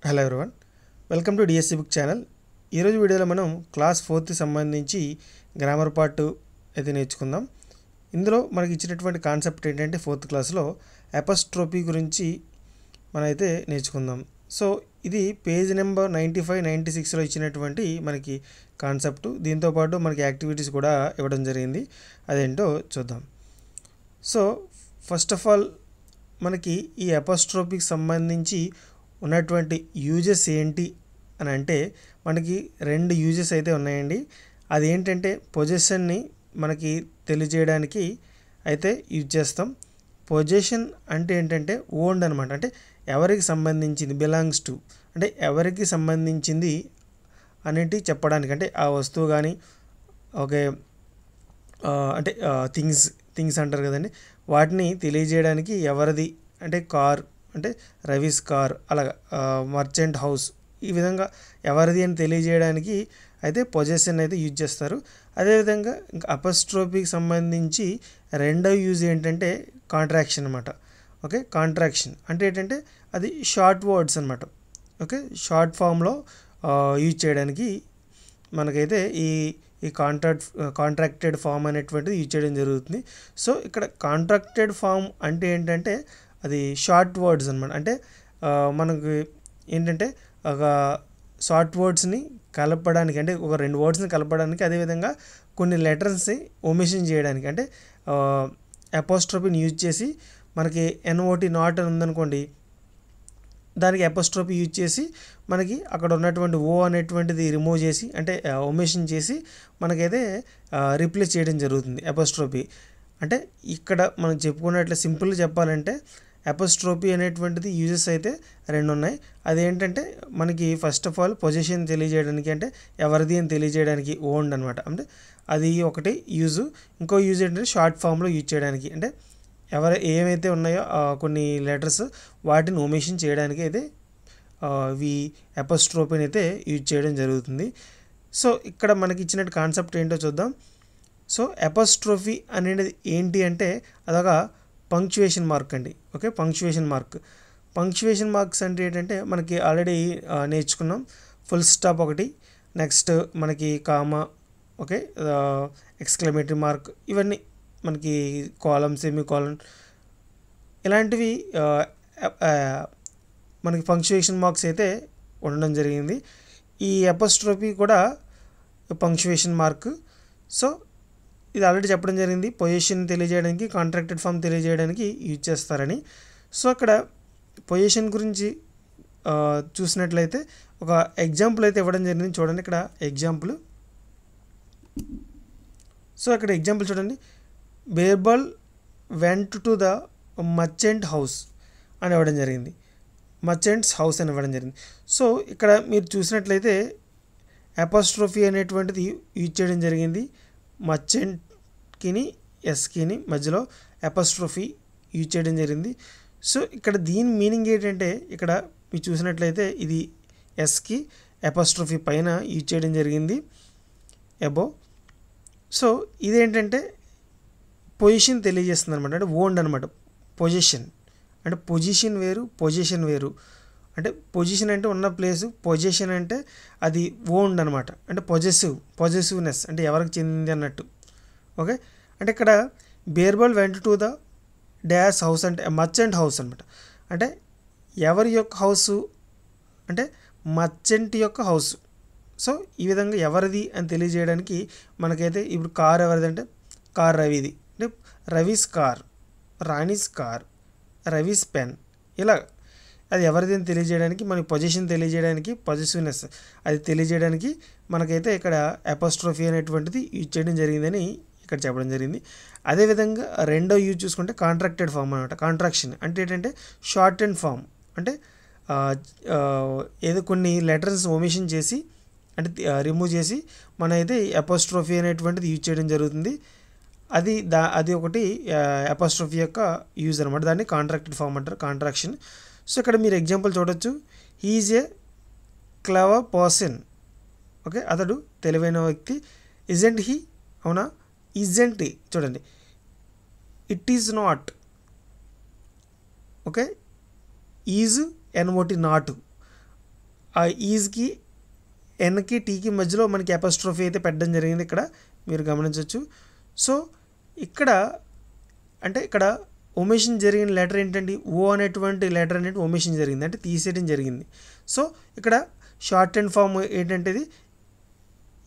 Hello everyone, welcome to DSC book channel. ఈరోజు వీడియోలో మనం క్లాస్ 4కి సంబంధించి గ్రామర్ పార్ట్ అయితే నేర్చుకుందాం. ఇందులో మనకి ఇచ్చినటువంటి కాన్సెప్ట్ ఏంటంటే 4th క్లాస్లో అపోస్ట్రోఫీ గురించి మనమైతే నేర్చుకుందాం. సో ఇది పేజ్ నెంబర్ 95, 96లో ఇచ్చినటువంటి మనకి కాన్సెప్ట్. దీంతోపాటు మనకి యాక్టివిటీస్ కూడా ఇవ్వడం జరిగింది. అదేంటో చూద్దాం. సో ఫస్ట్ ఆఫ్ ఆల్ మనకి ఈ అపోస్ట్రోఫీకి సంబంధించి ఉన్నటువంటి యూజెస్ ఏంటి అని అంటే మనకి రెండు యూజెస్ అయితే ఉన్నాయండి. అదేంటంటే పొజిషన్ని మనకి తెలియజేయడానికి అయితే యూజ్ చేస్తాం. పొజిషన్ అంటే ఏంటంటే ఓన్డ్ అనమాట, అంటే ఎవరికి సంబంధించింది, బిలాంగ్స్ టు, అంటే ఎవరికి సంబంధించింది అనేటి చెప్పడానికి, అంటే ఆ వస్తువు కానీ ఓకే అంటే థింగ్స్ అంటారు కదండి, వాటిని తెలియజేయడానికి ఎవరిది అంటే కార్ అంటే రవీస్ కార్, అలాగా మర్చెంట్ హౌస్, ఈ విధంగా ఎవరిది అని తెలియజేయడానికి అయితే పొజెషన్ అయితే యూజ్ చేస్తారు. అదేవిధంగా ఇంకా అపోస్ట్రోఫీకి సంబంధించి రెండవ యూజ్ ఏంటంటే కాంట్రాక్షన్ అనమాట. ఓకే, కాంట్రాక్షన్ అంటే ఏంటంటే అది షార్ట్ వర్డ్స్ అనమాట. ఓకే, షార్ట్ ఫామ్లో యూజ్ చేయడానికి మనకైతే ఈ కాంట్రాక్టెడ్ ఫామ్ అనేటువంటిది యూజ్ చేయడం జరుగుతుంది. సో ఇక్కడ కాంట్రాక్టెడ్ ఫామ్ అంటే ఏంటంటే అది షార్ట్ వర్డ్స్ అనమాట. అంటే మనకి ఏంటంటే ఒక షార్ట్ వర్డ్స్ని కలపడానికి, అంటే ఒక రెండు వర్డ్స్ని కలపడానికి, అదేవిధంగా కొన్ని లెటర్స్ని ఒమిషన్ చేయడానికి, అంటే అపోస్ట్రోఫీని యూజ్ చేసి మనకి ఎన్ఓటి నాట్ అని ఉందనుకోండి, దానికి అపోస్ట్రోఫీ యూజ్ చేసి మనకి అక్కడ ఉన్నటువంటి ఓ అనేటువంటిది రిమూవ్ చేసి, అంటే ఒమిషన్ చేసి మనకైతే రీప్లేస్ చేయడం జరుగుతుంది అపోస్ట్రోఫీ. అంటే ఇక్కడ మనం చెప్పుకున్నట్లు సింపుల్గా చెప్పాలంటే అపోస్ట్రోఫీ అనేటువంటిది యూజెస్ అయితే రెండు ఉన్నాయి. అదేంటంటే మనకి ఫస్ట్ ఆఫ్ ఆల్ పొజిషన్ తెలియజేయడానికి, అంటే ఎవరిది అని తెలియజేయడానికి ఓన్డ్ అనమాట, అంటే అది ఒకటి యూజ్. ఇంకో యూజ్ ఏంటంటే షార్ట్ ఫామ్లో యూజ్ చేయడానికి, అంటే ఏమైతే ఉన్నాయో కొన్ని లెటర్స్ వాటిని ఒమిషన్ చేయడానికి అయితే ఈ అపోస్ట్రోఫీని అయితే యూజ్ చేయడం జరుగుతుంది. సో ఇక్కడ మనకి ఇచ్చినట్టు కాన్సెప్ట్ ఏంటో చూద్దాం. సో అపోస్ట్రోఫీ అనేది ఏంటి అంటే అదొక పంక్చువేషన్ మార్క్ అండి. ఓకే, పంక్చువేషన్ మార్క్స్ అంటే ఏంటంటే మనకి ఆల్రెడీ నేర్చుకున్నాం. ఫుల్ స్టాప్ ఒకటి, నెక్స్ట్ మనకి కామా, ఓకే, ఎక్స్క్లమేటరీ మార్క్, ఇవన్నీ మనకి కాలమ్, సెమీ కాలన్, ఇలాంటివి మనకి పంక్చువేషన్ మార్క్స్ అయితే ఉండడం జరిగింది. ఈ అపోస్ట్రోఫీ కూడా పంక్చువేషన్ మార్క్. సో ఇది ఆల్రెడీ చెప్పడం జరిగింది, పొజిషన్ తెలియజేయడానికి, కాంట్రాక్టెడ్ ఫామ్ తెలియజేయడానికి యూజ్ చేస్తారని. సో అక్కడ పొజిషన్ గురించి చూసినట్లయితే ఒక ఎగ్జాంపుల్ అయితే ఇవ్వడం జరిగింది. చూడండి ఇక్కడ ఎగ్జాంపుల్. సో ఇక్కడ ఎగ్జాంపుల్ చూడండి, Birbal went to the merchant house అని ఇవ్వడం జరిగింది, మర్చెంట్స్ హౌస్ అని ఇవ్వడం జరిగింది. సో ఇక్కడ మీరు చూసినట్లయితే అపోస్ట్రోఫీ అనేటువంటిది యూజ్ చేయడం జరిగింది. మర్చెంట్కిని ఎస్కిని మధ్యలో అపోస్ట్రోఫీ యూజ్ చేయడం జరిగింది. సో ఇక్కడ దీని మీనింగ్ ఏంటంటే ఇక్కడ మీరు చూసినట్లయితే ఇది ఎస్కి అపోస్ట్రోఫీ పైన యూజ్ చేయడం జరిగింది అబో. సో ఇదేంటంటే పొజిషన్ తెలియజేస్తుంది అనమాట, అంటే ఓన్డ్ అనమాట. పొజిషన్ అంటే పొజిషన్ వేరు, అంటే పొజిషన్ అంటే ఉన్న ప్లేసు, పొజిషన్ అంటే అది ఓన్డ్ అనమాట, అంటే పొజెసివ్నెస్, అంటే ఎవరికి చెందింది అన్నట్టు. ఓకే, అంటే ఇక్కడ Birbal went to the dash house అంటే మర్చెంట్ హౌస్ అనమాట, అంటే ఎవరి యొక్క హౌసు అంటే మర్చెంట్ యొక్క హౌస్. సో ఈ విధంగా ఎవరిది అని తెలియజేయడానికి మనకైతే ఇప్పుడు కార్ ఎవరిది అంటే కార్ రవిది, అంటే Ravi's car, Rani's car, Ravi's pen, ఇలా అది ఎవరిది అని తెలియజేయడానికి, మనకి పొజిషన్ తెలియజేయడానికి, పొజిటివ్నెస్ అది తెలియజేయడానికి మనకైతే ఇక్కడ అపోస్ట్రోఫీ అనేటువంటిది యూజ్ చేయడం జరిగిందని ఇక్కడ చెప్పడం జరిగింది. అదేవిధంగా రెండో యూజ్ చూసుకుంటే కాంట్రాక్టెడ్ ఫామ్ అనమాట. కాంట్రాక్షన్ అంటే ఏంటంటే షార్ట్ అండ్ ఫామ్, అంటే ఏదో కొన్ని లెటర్స్ ఒమిషన్ చేసి, అంటే రిమూవ్ చేసి మనైతే అపోస్ట్రోఫీ అనేటువంటిది యూజ్ చేయడం జరుగుతుంది. అది ఒకటి అపోస్ట్రోఫీ యొక్క యూజ్ అనమాట, దాన్ని కాంట్రాక్టెడ్ ఫామ్ అంటారు, కాంట్రాక్షన్. సో ఇక్కడ మీరు ఎగ్జాంపుల్ చూడొచ్చు, he is a clever person, okay, అతడు తెలివైన వ్యక్తి. ఇజెంట్ హీ, అవునా, ఇజెంట్ చూడండి, it is not, okay, is ఎన్ఓటి not, ఆ ఈజ్కి ఎన్కి టీకి మధ్యలో మనకి అపాస్ట్రోఫీ అయితే పెట్టడం జరిగింది ఇక్కడ మీరు గమనించవచ్చు. సో ఇక్కడ అంటే ఇక్కడ ఒమిషన్ జరిగిన లెటర్ ఏంటండి, ఓ అనేటువంటి లెటర్ అనేది ఒమిషన్ జరిగింది, అంటే తీసేయడం జరిగింది. సో ఇక్కడ షార్ట్ అండ్ ఫామ్ ఏంటంటే ఇది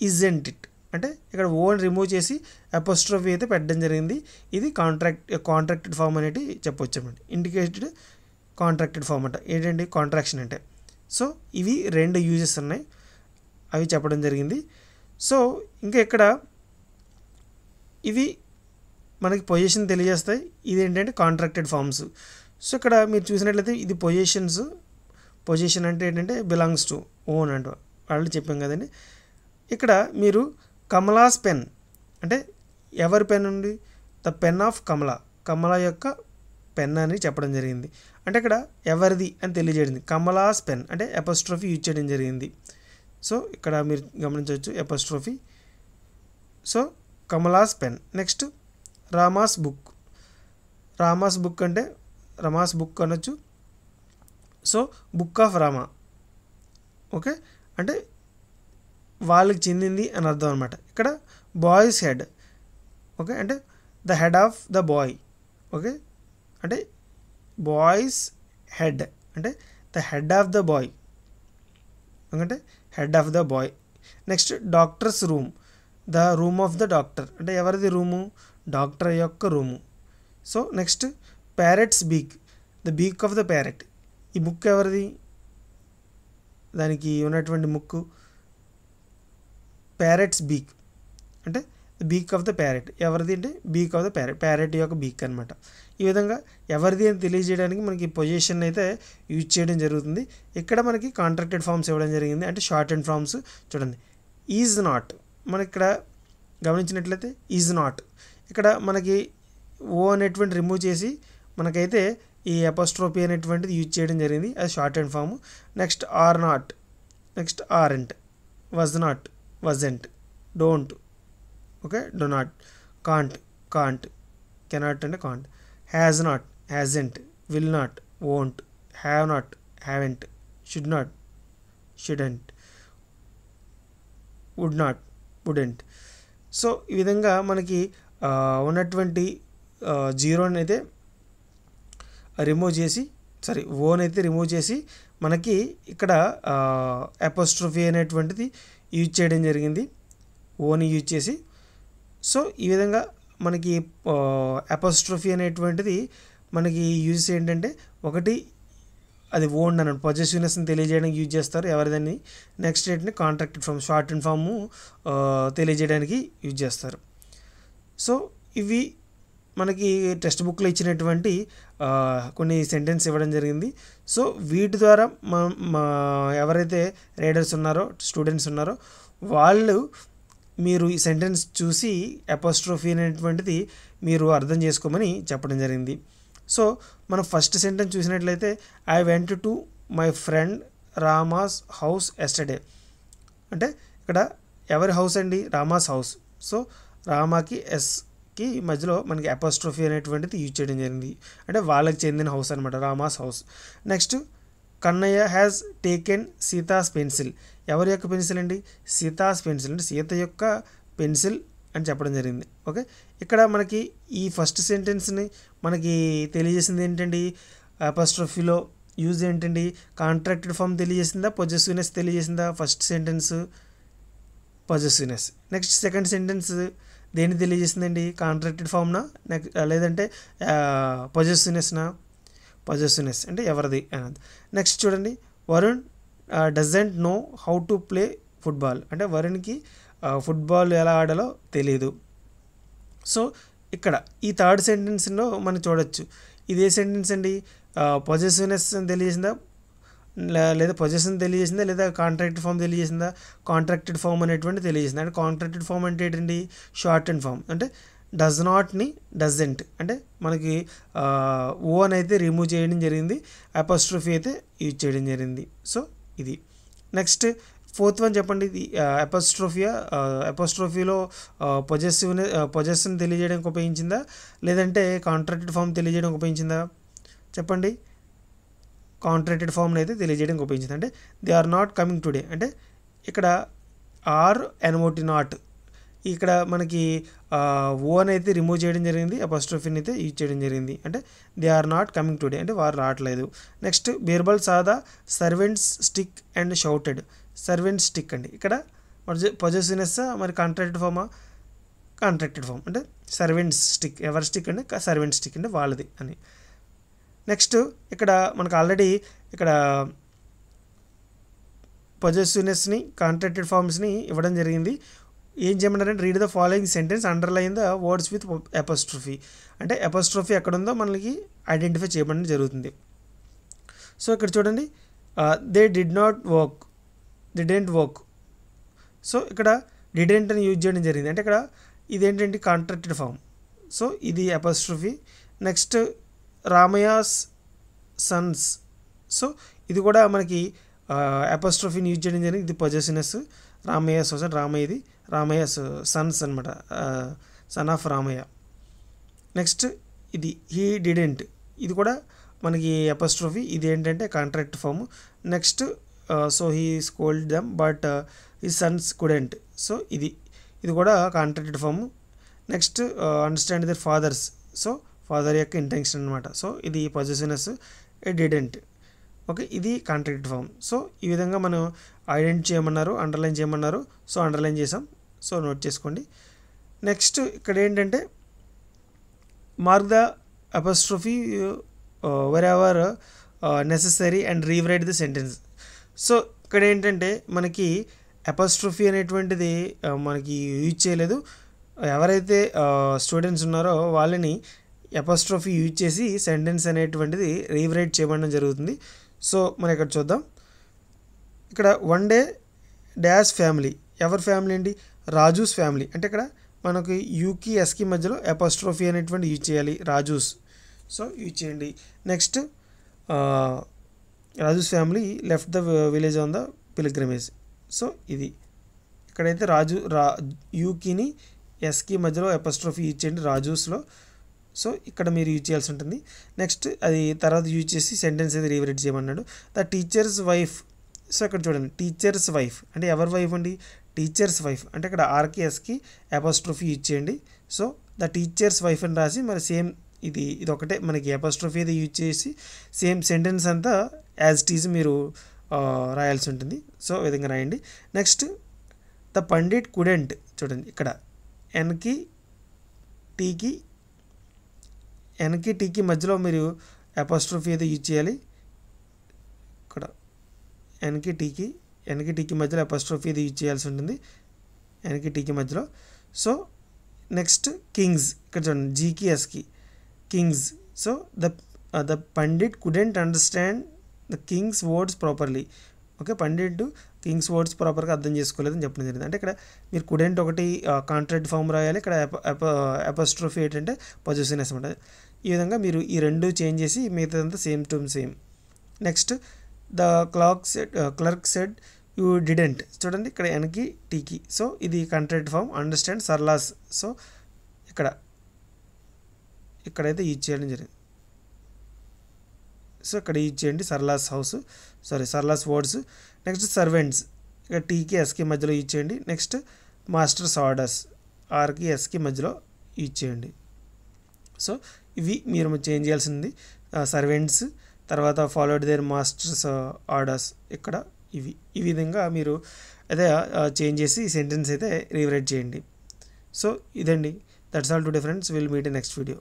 ఇజెంట్ ఇట్, అంటే ఇక్కడ ఓని రిమూవ్ చేసి అపోస్ట్రోఫీ అయితే పెట్టడం జరిగింది. ఇది కాంట్రాక్టెడ్ ఫామ్ అనేది చెప్పవచ్చు అన్నమాట. ఇండికేటెడ్ కాంట్రాక్టెడ్ ఫామ్ అంట ఏంటండి కాంట్రాక్షన్ అంటే. సో ఇవి 2 యూజెస్ ఉన్నాయి, అవి చెప్పడం జరిగింది. సో ఇంకా ఇక్కడ ఇవి మనకి పొజిషన్ తెలియజేస్తాయి. ఇది ఏంటంటే కాంట్రాక్టెడ్ ఫామ్స్. సో ఇక్కడ మీరు చూసినట్లయితే ఇది పొజిషన్ అంటే ఏంటంటే బిలాంగ్స్ టు ఓన్ అంట వాళ్ళు చెప్పాం కదండి. ఇక్కడ మీరు కమలాస్ పెన్ అంటే ఎవరి పెన్ ఉంది, ద పెన్ ఆఫ్ కమల యొక్క పెన్ అని చెప్పడం జరిగింది. అంటే ఇక్కడ ఎవరిది అని తెలియజేయడింది. కమలాస్ పెన్ అంటే అపోస్ట్రోఫీ యూజ్ చేయడం జరిగింది. సో ఇక్కడ మీరు గమనించవచ్చు apostrophe. So Kamala's pen. Next Rama's book అంటే రమాస్ బుక్ అనొచ్చు. So book of Rama, okay, అంటే వాళ్ళకి చెందింది అని అర్థం అనమాట. ఇక్కడ బాయ్స్ హెడ్, ఓకే, అంటే the head of the boy, okay, అంటే బాయ్స్ హెడ్ అంటే the head of the boy, అంటే head of the boy. Next doctor's room, the room of the doctor అంటే ఎవరిది రూము, డాక్టర్ యొక్క room. So next parrot's beak, the beak of the parrot, ఈ ముక్కు ఎవరిది, దానికి ఉన్నటువంటి ముక్కు ప్యారెట్స్ బీక్ అంటే బీక్ ఆఫ్ ద ప్యారెట్ ఎవరిది అంటే బీక్ ఆఫ్ ద ప్యారెట్ యొక్క బీక్ అనమాట. ఈ విధంగా ఎవరిది అని తెలియజేయడానికి మనకి పొజిషన్ అయితే యూజ్ చేయడం జరుగుతుంది. ఇక్కడ మనకి కాంట్రాక్టెడ్ ఫామ్స్ ఇవ్వడం జరిగింది, అంటే షార్ట్ అండ్ ఫామ్స్ చూడండి. ఈజ్ నాట్, మనకి ఇక్కడ గమనించినట్లయితే ఈజ్ నాట్, ఇక్కడ మనకి ఓ అనేటువంటి రిమూవ్ చేసి మనకైతే ఈ అపోస్ట్రోఫీ అనేటువంటిది యూజ్ చేయడం జరిగింది, అది short and form. Next are not, next aren't, was not, wasn't, don't, okay, do not, can't, cannot అంటే can't, has not, hasn't, will not, won't, have not, haven't, should not, shouldn't, would not, wouldn't. So ఈ విధంగా మనకి ఉన్నటువంటి జీరోని అయితే remove చేసి own అయితే remove చేసి మనకి ఇక్కడ అపోస్ట్రోఫీ అనేటువంటిది యూజ్ చేయడం జరిగింది, ఓని యూజ్ చేసి. సో ఈ విధంగా మనకి అపోస్ట్రోఫీ అనేటువంటిది మనకి యూజ్ ఏంటంటే ఒకటి అది ఓన్ అన్నట్టు పొజెసివ్నెస్ని తెలియజేయడానికి యూజ్ చేస్తారు ఎవరిదాన్ని. నెక్స్ట్ ఏంటంటే contracted form, short and form తెలియజేయడానికి యూజ్ చేస్తారు. సో ఇవి మనకి టెక్స్ట్ బుక్లో ఇచ్చినటువంటి కొన్ని సెంటెన్స్ ఇవ్వడం జరిగింది. సో వీటి ద్వారా ఎవరైతే రీడర్స్ ఉన్నారో, స్టూడెంట్స్ ఉన్నారో వాళ్ళు మీరు ఈ సెంటెన్స్ చూసి అపోస్ట్రోఫీ అనేటువంటిది మీరు అర్థం చేసుకోమని చెప్పడం జరిగింది. సో మనం ఫస్ట్ సెంటెన్స్ చూసినట్లయితే I went to my friend Rama's house yesterday, అంటే ఇక్కడ ఎవరి హౌస్ అండి, రామాస్ హౌస్. సో రామాకి ఎస్కి మధ్యలో మనకి అపోస్ట్రోఫీ అనేటువంటిది యూజ్ చేయడం జరిగింది, అంటే వాళ్ళకి చెందిన హౌస్ అనమాట, Rama's house. Next Kannayya has taken Sita's pencil, ఎవరి యొక్క పెన్సిల్ అండి, సీతాస్ పెన్సిల్, అంటే సీత యొక్క పెన్సిల్ అని చెప్పడం జరిగింది. ఓకే, ఇక్కడ మనకి ఈ ఫస్ట్ సెంటెన్స్ని మనకి తెలియజేసింది ఏంటండి, అపోస్ట్రోఫీలో యూజ్ ఏంటండి, కాంట్రాక్టెడ్ ఫామ్ తెలియజేసిందా, పొజెసివ్నెస్ తెలియజేసిందా. First sentence possessiveness. Next second sentence దేన్ని తెలియజేసిందండి, కాంట్రాక్టెడ్ ఫామ్నా లేదంటే పొజెసివ్నెస్ అంటే ఎవరిది అన్నది. నెక్స్ట్ చూడండి, Varun doesn't know how to play football, అంటే వరుణ్కి ఫుట్బాల్ ఎలా ఆడాలో తెలియదు. సో ఇక్కడ ఈ థర్డ్ సెంటెన్స్లో మనం చూడొచ్చు, ఇదే సెంటెన్స్ అండి పొజెసివ్నెస్ తెలియజేసిందా లేదా పొజెషన్ తెలియజేసిందా లేదా కాంట్రాక్టెడ్ ఫామ్ తెలియజేసిందా, కాంట్రాక్టెడ్ ఫామ్ అనేటువంటి తెలియజేసింది. అంటే కాంట్రాక్టెడ్ ఫామ్ అంటే ఏంటండి, షార్ట్ అండ్ ఫామ్, అంటే డస్ నాట్ని డజెంట్, అంటే మనకి ఓ అని అయితే రిమూవ్ చేయడం జరిగింది, అపోస్ట్రోఫీ అయితే యూజ్ చేయడం జరిగింది. సో ఇది. నెక్స్ట్ ఫోర్త్ వన్ చెప్పండి, ఇది అపోస్ట్రోఫీలో పొజెషన్ తెలియజేయడానికి ఉపయోగించిందా లేదంటే కాంట్రాక్టెడ్ ఫామ్ తెలియజేయడానికి ఉపయోగించిందా చెప్పండి. కాంట్రాక్టెడ్ ఫామ్ని అయితే తెలియజేయడానికి ఉపయోగించింది. అంటే they are not coming today అంటే ఇక్కడ ఆర్ ఎన్ఓటి నాట్ ఇక్కడ మనకి ఓన్ అయితే రిమూవ్ చేయడం జరిగింది, అపాస్ట్రోఫీని అయితే యూజ్ చేయడం జరిగింది. అంటే they are not coming today అంటే వారు రావట్లేదు. నెక్స్ట్ బీర్బల్ సాదా servants stick and shouted. Servant stick అండి ఇక్కడ పొజెసివ్నెస్ మరి కాంట్రాక్టెడ్ ఫామ్ అంటే సర్వెంట్స్ స్టిక్ ఎవరి స్టిక్ అంటే సర్వెంట్ స్టిక్ అంటే వాళ్ళది అని. నెక్స్ట్ ఇక్కడ మనకు ఆల్రెడీ ఇక్కడ పొజెసివ్నెస్ని కాంట్రాక్టెడ్ ఫార్మ్స్ని ఇవ్వడం జరిగింది. ఏం చేయమన్నారంటే read the following sentence underline the words with apostrophe అంటే అపాస్ట్రోఫీ ఎక్కడ ఉందో మనకి ఐడెంటిఫై చేయడం జరుగుతుంది. సో ఇక్కడ చూడండి దే డిడెంట్ వర్క్. సో ఇక్కడ డిడెంట్ అని యూజ్ చేయడం జరిగింది. అంటే ఇక్కడ ఇదేంటంటే కాంట్రాక్టెడ్ ఫామ్. సో ఇది apostrophe. Next Ramaiah's sons. So ఇది కూడా మనకి అపాస్ట్రోఫీని యూజ్ చేయడం జరిగింది. ఇది పొజెసివ్నెస్. రామయ్యస్ వస్తే రామయ్యస్ సన్స్ అనమాట, సన్ ఆఫ్ రామయ్య. నెక్స్ట్ ఇది హీ డిడెంట్ ఇది కూడా మనకి అపాస్ట్రోఫీ. ఇది ఏంటంటే contract form. Next so he scold them but he sons couldn't. So ఇది కూడా contracted form. Next understand their fathers. So father యొక్క ఇంటెన్షన్ అనమాట. సో ఇది పొజెసివ్నెస్ డిడెంట్. ఓకే, ఇది కాంట్రాక్టెడ్ ఫామ్. సో ఈ విధంగా మనం ఐడెంటిఫై చేయమన్నారు, అండర్లైన్ చేయమన్నారు. సో అండర్లైన్ చేసాం. సో నోట్ చేసుకోండి. నెక్స్ట్ ఇక్కడ ఏంటంటే mark the apostrophe wherever necessary and rewrite the sentence. So ఇక్కడ ఏంటంటే మనకి అపాస్ట్రోఫీ అనేటువంటిది మనకి యూజ్ చేయలేదు. ఎవరైతే స్టూడెంట్స్ ఉన్నారో వాళ్ళని అపాస్ట్రోఫీ యూజ్ చేసి సెంటెన్స్ అనేటువంటిది రీరైట్ చేయడం జరుగుతుంది. సో మనం ఇక్కడ చూద్దాం. ఇక్కడ వన్ డే డాష్ ఫ్యామిలీ. ఎవరి ఫ్యామిలీ అండి? రాజూస్ ఫ్యామిలీ. అంటే ఇక్కడ మనకి యూకి ఎస్కి మధ్యలో అపాస్ట్రోఫీ అనేటువంటి యూజ్ చేయాలి, రాజూస్. సో యూజ్ చేయండి. Next Raju's family left the village on the pilgrimage. So ఇది ఇక్కడైతే యూకిని ఎస్కి మధ్యలో అపాస్ట్రోఫీ యూజ్ చేయండి రాజూస్లో. సో ఇక్కడ మీరు యూజ్ చేయాల్సి ఉంటుంది. నెక్స్ట్ అది తర్వాత యూజ్ చేసి సెంటెన్స్ అయితే రీరైట్ చేయమన్నాడు. The teachers wife. సో ఇక్కడ చూడండి టీచర్స్ వైఫ్ అంటే ఎవరి వైఫ్ అండి? Teachers wife. అంటే ఇక్కడ ఆర్కి ఎస్కి అపాస్ట్రోఫీ యూజ్ చేయండి. సో ద టీచర్స్ వైఫ్ అని రాసి మరి సేమ్ ఇది ఒకటే మనకి అపాస్ట్రోఫీ అయితే యూజ్ చేసి సేమ్ సెంటెన్స్ అంతా యాజ్ ఇట్ ఈజ్ మీరు రాయాల్సి ఉంటుంది. సో ఈ విధంగా రాయండి. Next the pandit couldn't. చూడండి ఇక్కడ ఎన్కి టీకి మధ్యలో మీరు అపాస్ట్రోఫీ అయితే యూజ్ చేయాలి. ఇక్కడ ఎన్కి టీకి మధ్యలో అపాస్ట్రోఫీ అయితే యూజ్ చేయాల్సి ఉంటుంది, ఎన్కి టీకి మధ్యలో. So next kings. ఇక్కడ చూడండి జీకి ఎస్కి kings. So the pandit couldn't understand the kings words properly. Okay, pandit kings words ప్రాపర్గా అర్థం చేసుకోలేదని చెప్పడం జరిగింది. అంటే ఇక్కడ మీరు కుడెంట్ ఒకటి కాంట్రాక్ట్ ఫామ్ రాయాలి, ఇక్కడ అపాస్ట్రోఫీ ఏంటంటే పొజెసివ్నెస్ అనమాట. ఈ విధంగా మీరు ఈ రెండు చేంజ్ చేసి మిగతాదంతా same to same. Next the clerk said you didn't. చూడండి ఇక్కడ ఎన్కి టీకి. సో ఇది కాంట్రాక్ట్ ఫామ్. అండర్స్టాండ్ సర్లాస్. సో ఇక్కడైతే యూజ్ చేయడం జరిగింది. సో ఇక్కడ యూజ్ చేయండి సర్లాస్ వర్డ్స్. Next servants. ఇక్కడ టీకి ఎస్కి మధ్యలో యూజ్ చేయండి. Next master's orders. ఆర్కి ఎస్కి మధ్యలో యూజ్ చేయండి. సో ఇవి మీరు చేంజ్ చేయాల్సింది. సర్వెంట్స్ తర్వాత ఫాలోడ్ దేర్ మాస్టర్స్ ఆర్డర్స్. ఇక్కడ ఈ విధంగా మీరు అయితే చేంజ్ చేసి సెంటెన్స్ అయితే రీరైట్ చేయండి. సో ఇదండి. That's all today friends. Will meet in next video.